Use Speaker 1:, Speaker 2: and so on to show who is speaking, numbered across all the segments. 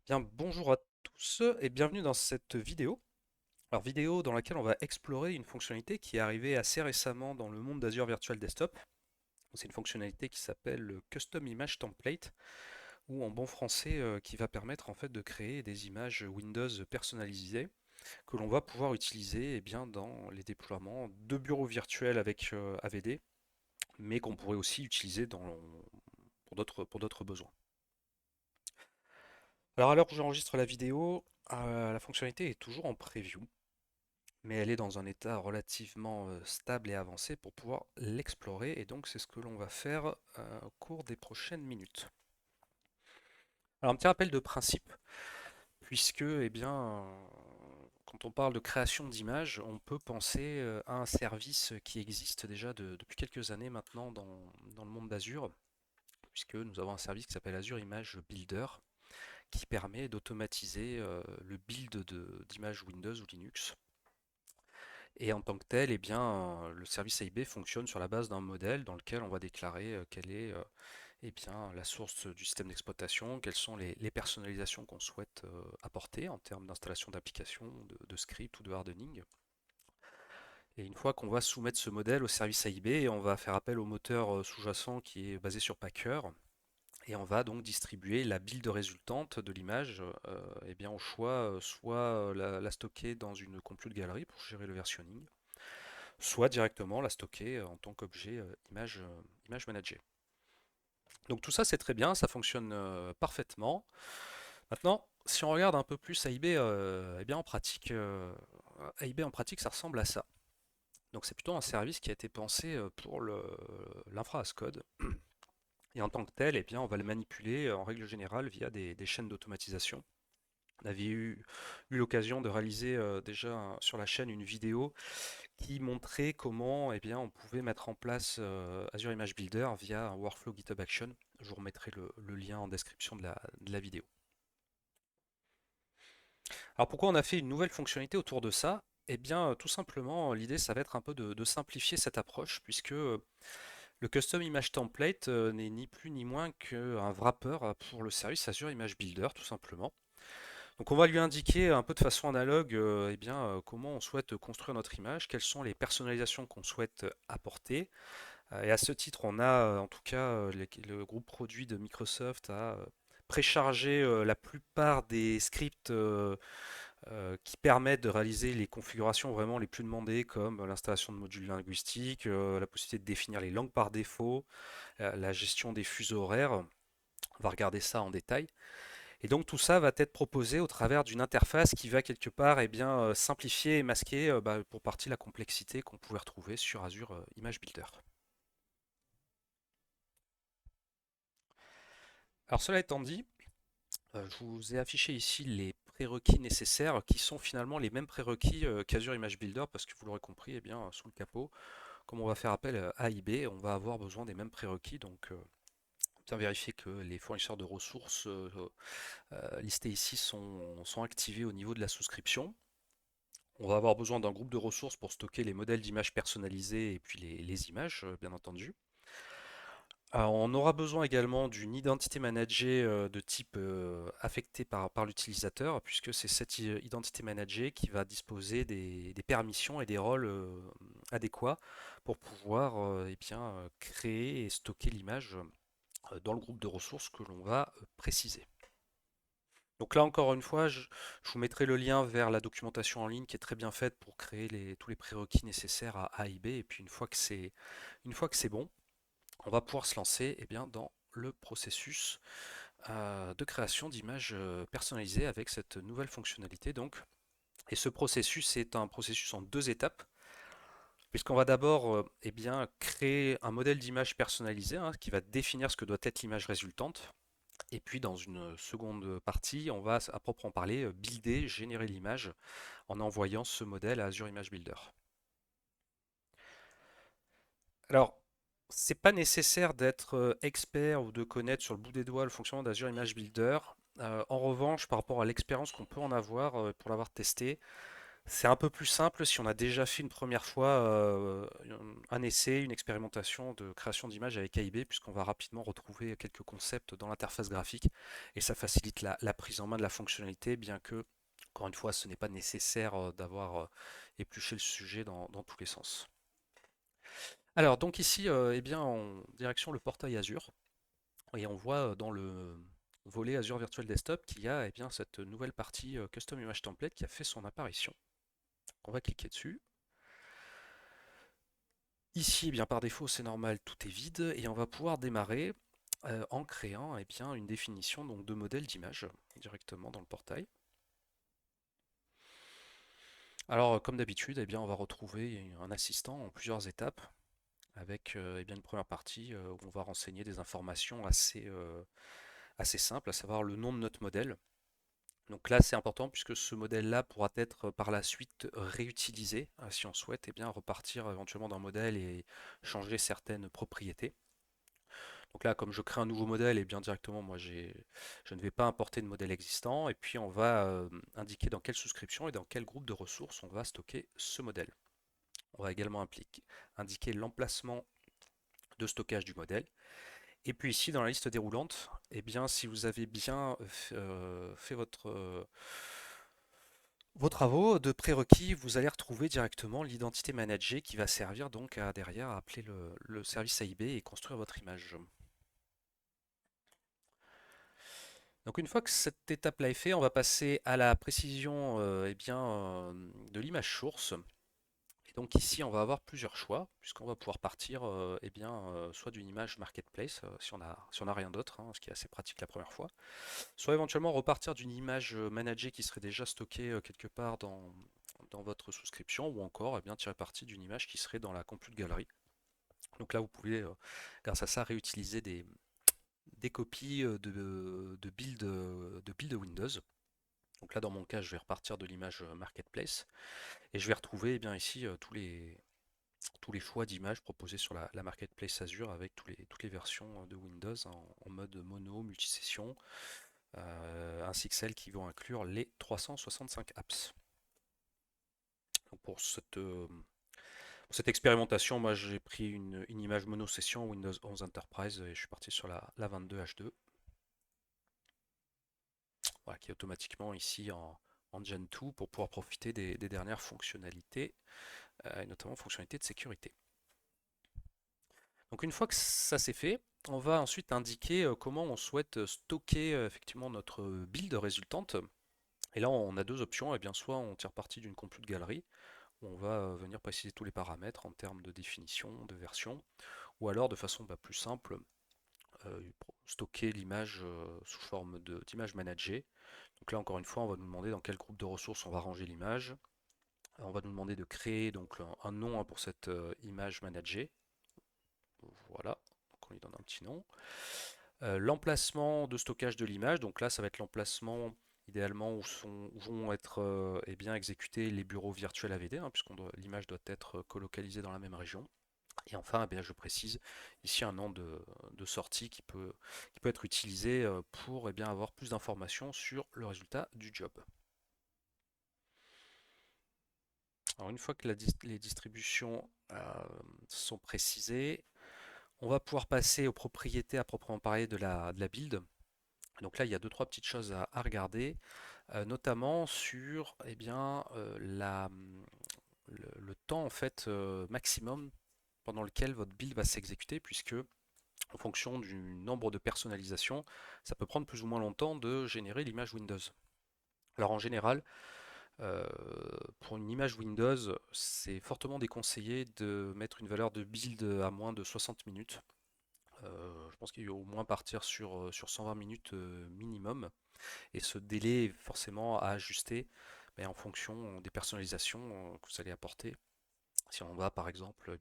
Speaker 1: Bien, bonjour à tous et bienvenue dans cette vidéo. Alors, vidéo dans laquelle on va explorer une fonctionnalité qui est arrivée assez récemment dans le monde d'Azure Virtual Desktop. C'est une fonctionnalité qui s'appelle le Custom Image Template, ou en bon français, qui va permettre en fait de créer des images Windows personnalisées que l'on va pouvoir utiliser dans les déploiements de bureaux virtuels avec AVD, mais qu'on pourrait aussi utiliser pour d'autres besoins. Alors, à l'heure où j'enregistre la vidéo, la fonctionnalité est toujours en preview, mais elle est dans un état relativement stable et avancé pour pouvoir l'explorer, et donc c'est ce que l'on va faire au cours des prochaines minutes. Alors un petit rappel de principe, puisque quand on parle de création d'images, on peut penser à un service qui existe déjà depuis quelques années maintenant dans le monde d'Azure, puisque nous avons un service qui s'appelle Azure Image Builder, qui permet d'automatiser le build d'images Windows ou Linux. Et en tant que tel, le service AIB fonctionne sur la base d'un modèle dans lequel on va déclarer quelle est la source du système d'exploitation, quelles sont les personnalisations qu'on souhaite apporter en termes d'installation d'applications, de scripts ou de hardening. Et une fois qu'on va soumettre ce modèle au service AIB, on va faire appel au moteur sous-jacent qui est basé sur Packer. Et on va donc distribuer la build résultante de l'image au choix, soit la stocker dans une compute galerie pour gérer le versionning, soit directement la stocker en tant qu'objet image managée. Donc tout ça c'est très bien, ça fonctionne parfaitement. Maintenant, si on regarde un peu plus AIB, AIB en pratique ça ressemble à ça. Donc c'est plutôt un service qui a été pensé pour l'infra as code. Et en tant que tel, on va le manipuler en règle générale via des chaînes d'automatisation. On avait eu l'occasion de réaliser déjà sur la chaîne une vidéo qui montrait comment on pouvait mettre en place Azure Image Builder via un workflow GitHub Action. Je vous remettrai le lien en description de la vidéo. Alors pourquoi on a fait une nouvelle fonctionnalité autour de ça? Tout simplement, l'idée ça va être un peu de simplifier cette approche, puisque le Custom Image Template n'est ni plus ni moins qu'un wrapper pour le service Azure Image Builder, tout simplement. Donc on va lui indiquer un peu de façon analogue comment on souhaite construire notre image, quelles sont les personnalisations qu'on souhaite apporter. Et à ce titre, on a en tout cas le groupe produit de Microsoft a préchargé la plupart des scripts qui permettent de réaliser les configurations vraiment les plus demandées, comme l'installation de modules linguistiques, la possibilité de définir les langues par défaut, la gestion des fuseaux horaires. On va regarder ça en détail. Et donc tout ça va être proposé au travers d'une interface qui va quelque part simplifier et masquer pour partie la complexité qu'on pouvait retrouver sur Azure Image Builder. Alors cela étant dit, je vous ai affiché ici les prérequis nécessaires qui sont finalement les mêmes prérequis qu'Azure Image Builder, parce que vous l'aurez compris, sous le capot, comme on va faire appel à AIB, on va avoir besoin des mêmes prérequis. Donc bien vérifier que les fournisseurs de ressources listés ici sont activés au niveau de la souscription. On va avoir besoin d'un groupe de ressources pour stocker les modèles d'images personnalisés et puis les images, bien entendu. On aura besoin également d'une identité managée de type affecté par l'utilisateur, puisque c'est cette identité managée qui va disposer des permissions et des rôles adéquats pour pouvoir créer et stocker l'image dans le groupe de ressources que l'on va préciser. Donc là encore une fois, je vous mettrai le lien vers la documentation en ligne qui est très bien faite pour créer tous les prérequis nécessaires à A et B. Et puis une fois que c'est bon, on va pouvoir se lancer dans le processus de création d'images personnalisées avec cette nouvelle fonctionnalité. Donc. Et ce processus est un processus en deux étapes, puisqu'on va d'abord créer un modèle d'image personnalisé qui va définir ce que doit être l'image résultante. Et puis dans une seconde partie, on va à proprement parler builder, générer l'image en envoyant ce modèle à Azure Image Builder. Alors, c'est pas nécessaire d'être expert ou de connaître sur le bout des doigts le fonctionnement d'Azure Image Builder. En revanche, par rapport à l'expérience qu'on peut en avoir pour l'avoir testé, C'est un peu plus simple si on a déjà fait une première fois un essai, une expérimentation de création d'images avec AIB, puisqu'on va rapidement retrouver quelques concepts dans l'interface graphique et ça facilite la prise en main de la fonctionnalité, bien que, encore une fois, ce n'est pas nécessaire d'avoir épluché le sujet dans tous les sens. Alors, donc ici, eh bien, en direction le portail Azure, et on voit dans le volet Azure Virtual Desktop qu'il y a eh bien, cette nouvelle partie Custom Image Template qui a fait son apparition. On va cliquer dessus. Ici, eh bien, par défaut, c'est normal, tout est vide et on va pouvoir démarrer en créant eh bien, une définition donc, de modèle d'image directement dans le portail. Alors, comme d'habitude, eh bien, on va retrouver un assistant en plusieurs étapes avec eh bien, une première partie où on va renseigner des informations assez simples, à savoir le nom de notre modèle. Donc là, c'est important puisque ce modèle-là pourra être par la suite réutilisé si on souhaite eh bien, repartir éventuellement d'un modèle et changer certaines propriétés. Donc là, comme je crée un nouveau modèle, et bien directement, je ne vais pas importer de modèle existant. Et puis, on va indiquer dans quelle souscription et dans quel groupe de ressources on va stocker ce modèle. On va également indiquer l'emplacement de stockage du modèle. Et puis ici, dans la liste déroulante, eh bien, si vous avez bien fait vos travaux de prérequis, vous allez retrouver directement l'identité managée qui va servir donc à derrière à appeler le service AIB et construire votre image. Donc une fois que cette étape-là est faite, on va passer à la précision eh bien, de l'image source. Et donc ici, on va avoir plusieurs choix, puisqu'on va pouvoir partir eh bien, soit d'une image marketplace, si on a rien d'autre, hein, ce qui est assez pratique la première fois, soit éventuellement repartir d'une image managée qui serait déjà stockée quelque part dans votre souscription, ou encore eh bien, tirer parti d'une image qui serait dans la compute galerie. Donc là, vous pouvez, grâce à ça, réutiliser des copies de build Windows. Donc là, dans mon cas, je vais repartir de l'image Marketplace et je vais retrouver eh bien, ici tous les choix d'images proposés sur la Marketplace Azure avec toutes les versions de Windows en mode mono, multisession, ainsi que celles qui vont inclure les 365 apps. Donc pour cette expérimentation, moi j'ai pris une image mono-session Windows 11 Enterprise et je suis parti sur la 22 H2. Voilà, qui est automatiquement ici en Gen 2 pour pouvoir profiter des dernières fonctionnalités, et notamment fonctionnalités de sécurité. Donc une fois que ça c'est fait, on va ensuite indiquer comment on souhaite stocker effectivement notre build résultante. Et là on a deux options, et bien soit on tire parti d'une compute galerie, où on va venir préciser tous les paramètres en termes de définition, de version, ou alors de façon plus simple, stocker l'image sous forme d'image managée. Donc là, encore une fois, on va nous demander dans quel groupe de ressources on va ranger l'image. On va nous demander de créer donc un nom pour cette image managée. Voilà, donc on lui donne un petit nom. L'emplacement de stockage de l'image, donc là, ça va être l'emplacement idéalement où vont être eh bien, exécutés les bureaux virtuels AVD, hein, puisque l'image doit être colocalisée dans la même région. Et enfin, eh bien, je précise ici un nom de sortie qui peut être utilisé pour eh bien, avoir plus d'informations sur le résultat du job. Alors une fois que les distributions sont précisées, on va pouvoir passer aux propriétés à proprement parler de la build. Donc là, il y a deux, trois petites choses à regarder, notamment sur eh bien, le temps en fait, maximum pendant lequel votre build va s'exécuter, puisque en fonction du nombre de personnalisations, ça peut prendre plus ou moins longtemps de générer l'image Windows. Alors en général, euh, pour une image Windows, c'est fortement déconseillé de mettre une valeur de build à moins de 60 minutes. Je pense qu'il faut au moins partir sur 120 minutes minimum. Et ce délai est forcément à ajuster en fonction des personnalisations que vous allez apporter. Si on va par exemple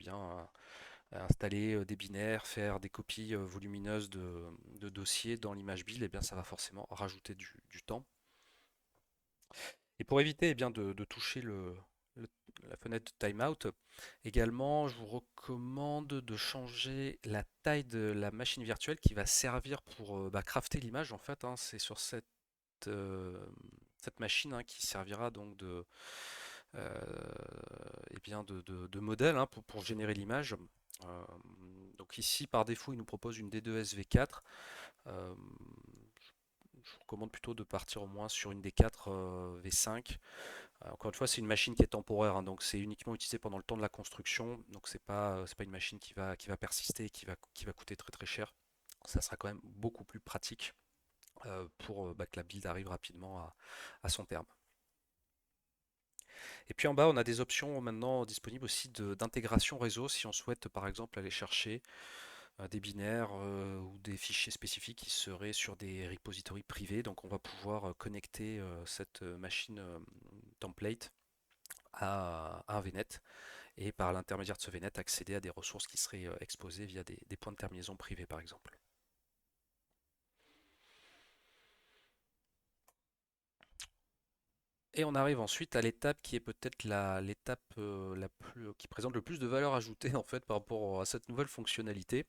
Speaker 1: installer des binaires, faire des copies volumineuses de dossiers dans l'image build, ça va forcément rajouter du temps. Et pour éviter de toucher la fenêtre de timeout, également, je vous recommande de changer la taille de la machine virtuelle qui va servir pour crafter l'image. En fait, hein. C'est sur cette machine qui servira donc eh bien de modèles hein, pour générer l'image. Euh, donc ici, par défaut, il nous propose une D2S V4. Euh, je vous recommande plutôt de partir au moins sur une D4 V5. Encore une fois, c'est une machine qui est temporaire, hein, donc c'est uniquement utilisé pendant le temps de la construction. Donc c'est pas une machine qui va persister et qui va coûter très très cher. Ça sera quand même beaucoup plus pratique pour bah, que la build arrive rapidement à son terme. Et puis en bas, on a des options maintenant disponibles aussi d'intégration réseau si on souhaite par exemple aller chercher des binaires ou des fichiers spécifiques qui seraient sur des repositories privés. Donc on va pouvoir connecter cette machine template à un VNet et par l'intermédiaire de ce VNet accéder à des ressources qui seraient exposées via des points de terminaison privés par exemple. Et on arrive ensuite à l'étape qui est peut-être l'étape qui présente le plus de valeur ajoutée en fait par rapport à cette nouvelle fonctionnalité,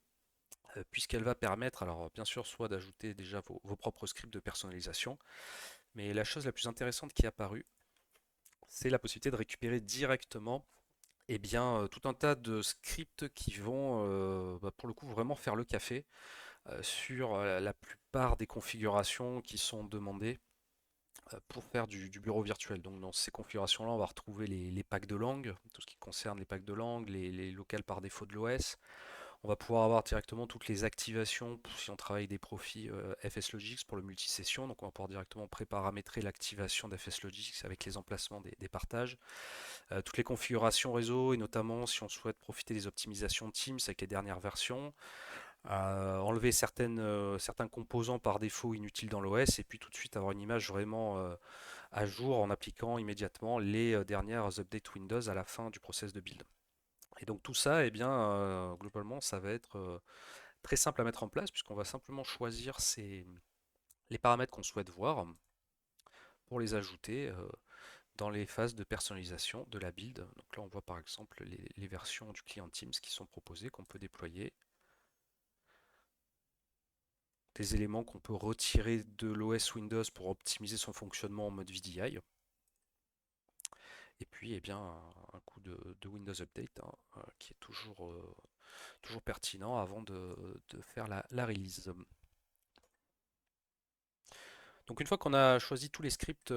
Speaker 1: puisqu'elle va permettre, alors bien sûr, soit d'ajouter déjà vos propres scripts de personnalisation, mais la chose la plus intéressante qui est apparue, c'est la possibilité de récupérer directement tout un tas de scripts qui vont bah, pour le coup vraiment faire le café sur la plupart des configurations qui sont demandées pour faire du bureau virtuel. Donc dans ces configurations-là, on va retrouver les packs de langue, tout ce qui concerne les packs de langue, les locales par défaut de l'OS. On va pouvoir avoir directement toutes les activations si on travaille des profils FSLogix pour le multisession. Donc on va pouvoir directement préparamétrer l'activation d'FSLogix avec les emplacements des partages. Toutes les configurations réseau et notamment si on souhaite profiter des optimisations Teams avec les dernières versions. Enlever certains composants par défaut inutiles dans l'OS et puis tout de suite avoir une image vraiment à jour en appliquant immédiatement les dernières updates Windows à la fin du process de build. Et donc tout ça, eh bien, globalement, ça va être très simple à mettre en place puisqu'on va simplement choisir les paramètres qu'on souhaite voir pour les ajouter dans les phases de personnalisation de la build. Donc là, on voit par exemple les versions du client Teams qui sont proposées, qu'on peut déployer, des éléments qu'on peut retirer de l'OS Windows pour optimiser son fonctionnement en mode VDI. Et puis, eh bien, un coup de Windows Update hein, qui est toujours pertinent avant de faire la release. Donc une fois qu'on a choisi tous les scripts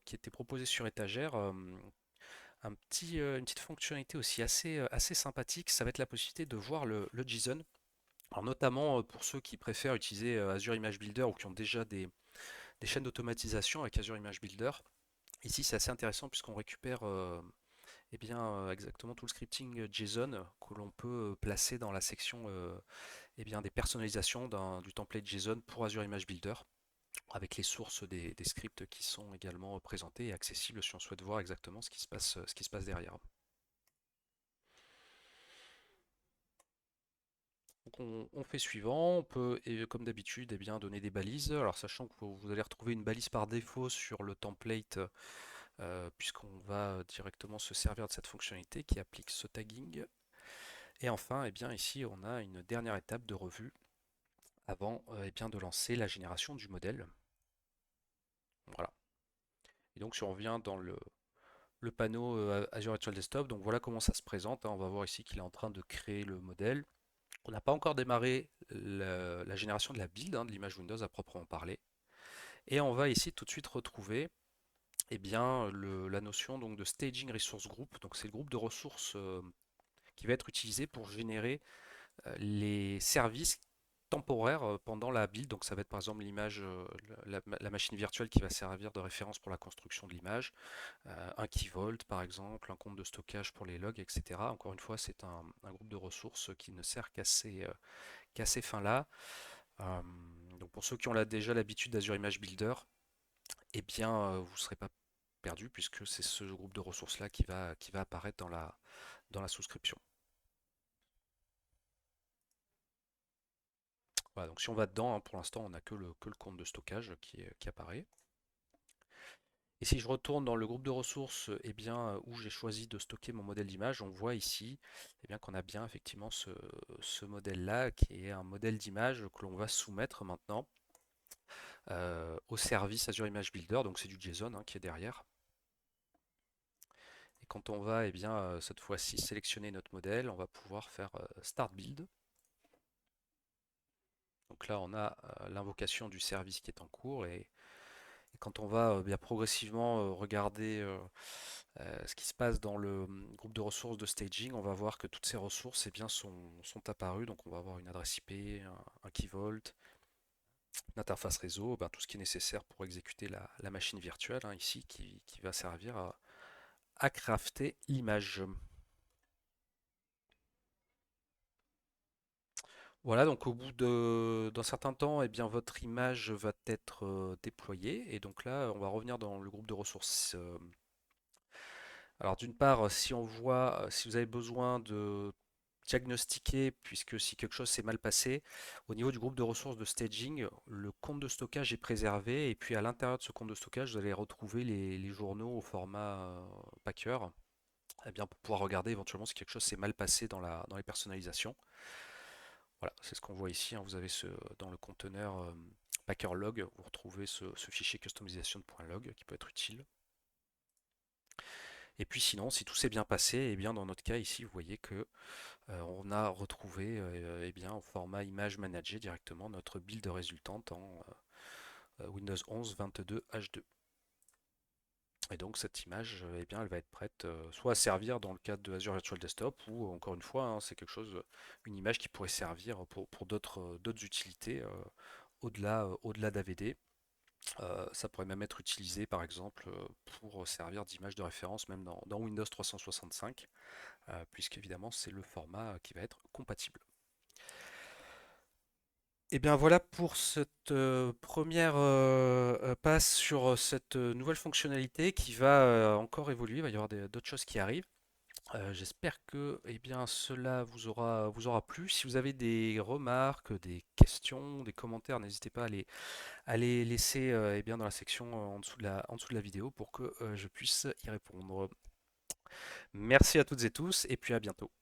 Speaker 1: qui étaient proposés sur étagère, une petite fonctionnalité aussi assez sympathique, ça va être la possibilité de voir le JSON. Alors notamment pour ceux qui préfèrent utiliser Azure Image Builder ou qui ont déjà des chaînes d'automatisation avec Azure Image Builder. Ici c'est assez intéressant puisqu'on récupère exactement tout le scripting JSON que l'on peut placer dans la section des personnalisations du template JSON pour Azure Image Builder, avec les sources des scripts qui sont également présentées et accessibles si on souhaite voir exactement ce qui se passe derrière. Donc on fait suivant, on peut, et comme d'habitude, donner des balises. Alors sachant que vous allez retrouver une balise par défaut sur le template, puisqu'on va directement se servir de cette fonctionnalité qui applique ce tagging. Et enfin, ici, on a une dernière étape de revue avant de lancer la génération du modèle. Voilà. Et donc si on revient dans le panneau Azure Virtual Desktop, donc voilà comment ça se présente, hein. On va voir ici qu'il est en train de créer le modèle. On n'a pas encore démarré la génération de la build, hein, de l'image Windows à proprement parler. Et on va ici tout de suite retrouver la notion donc, de Staging Resource Group. Donc c'est le groupe de ressources qui va être utilisé pour générer les services temporaires pendant la build. Donc ça va être par exemple l'image, la machine virtuelle qui va servir de référence pour la construction de l'image, un key vault par exemple, un compte de stockage pour les logs, etc. Encore une fois, c'est un groupe de ressources qui ne sert qu'à ces fins-là. Euh, donc pour ceux qui ont déjà l'habitude d'Azure Image Builder, vous ne serez pas perdu puisque c'est ce groupe de ressources-là qui va apparaître dans la souscription. Voilà, donc si on va dedans, hein, pour l'instant, on n'a que le compte de stockage qui apparaît. Et si je retourne dans le groupe de ressources où j'ai choisi de stocker mon modèle d'image, on voit ici qu'on a bien effectivement ce modèle-là qui est un modèle d'image que l'on va soumettre maintenant au service Azure Image Builder. Donc c'est du JSON hein, qui est derrière. quand on va cette fois-ci sélectionner notre modèle, on va pouvoir faire Start Build. Donc là, on a l'invocation du service qui est en cours et quand on va bien progressivement regarder ce qui se passe dans le groupe de ressources de staging, on va voir que toutes ces ressources sont apparues. Donc on va avoir une adresse IP, un key vault, une interface réseau, tout ce qui est nécessaire pour exécuter la machine virtuelle ici qui va servir à crafter l'image. Voilà, donc au bout d'un certain temps, votre image va être déployée. Et donc là, on va revenir dans le groupe de ressources. Alors d'une part, si on voit, si vous avez besoin de diagnostiquer, puisque si quelque chose s'est mal passé, au niveau du groupe de ressources de staging, le compte de stockage est préservé. Et puis à l'intérieur de ce compte de stockage, vous allez retrouver les journaux au format Packer, pour pouvoir regarder éventuellement si quelque chose s'est mal passé dans les personnalisations. Voilà, c'est ce qu'on voit ici, hein. Vous avez dans le conteneur Packer log, vous retrouvez ce fichier customization.log qui peut être utile. Et puis sinon, si tout s'est bien passé, dans notre cas ici, vous voyez que on a retrouvé au format image managée directement notre build résultante en Windows 11 22 H2. Et donc cette image, elle va être prête soit à servir dans le cadre de Azure Virtual Desktop ou encore une fois, hein, c'est quelque chose, une image qui pourrait servir pour d'autres utilités au-delà d'AVD. Ça pourrait même être utilisé par exemple pour servir d'image de référence même dans Windows 365, puisqu'évidemment c'est le format qui va être compatible. Et bien voilà pour cette première passe sur cette nouvelle fonctionnalité qui va encore évoluer. Il va y avoir d'autres choses qui arrivent. J'espère que cela vous aura plu. Si vous avez des remarques, des questions, des commentaires, n'hésitez pas à les laisser dans la section en dessous de la vidéo pour que je puisse y répondre. Merci à toutes et tous et puis à bientôt.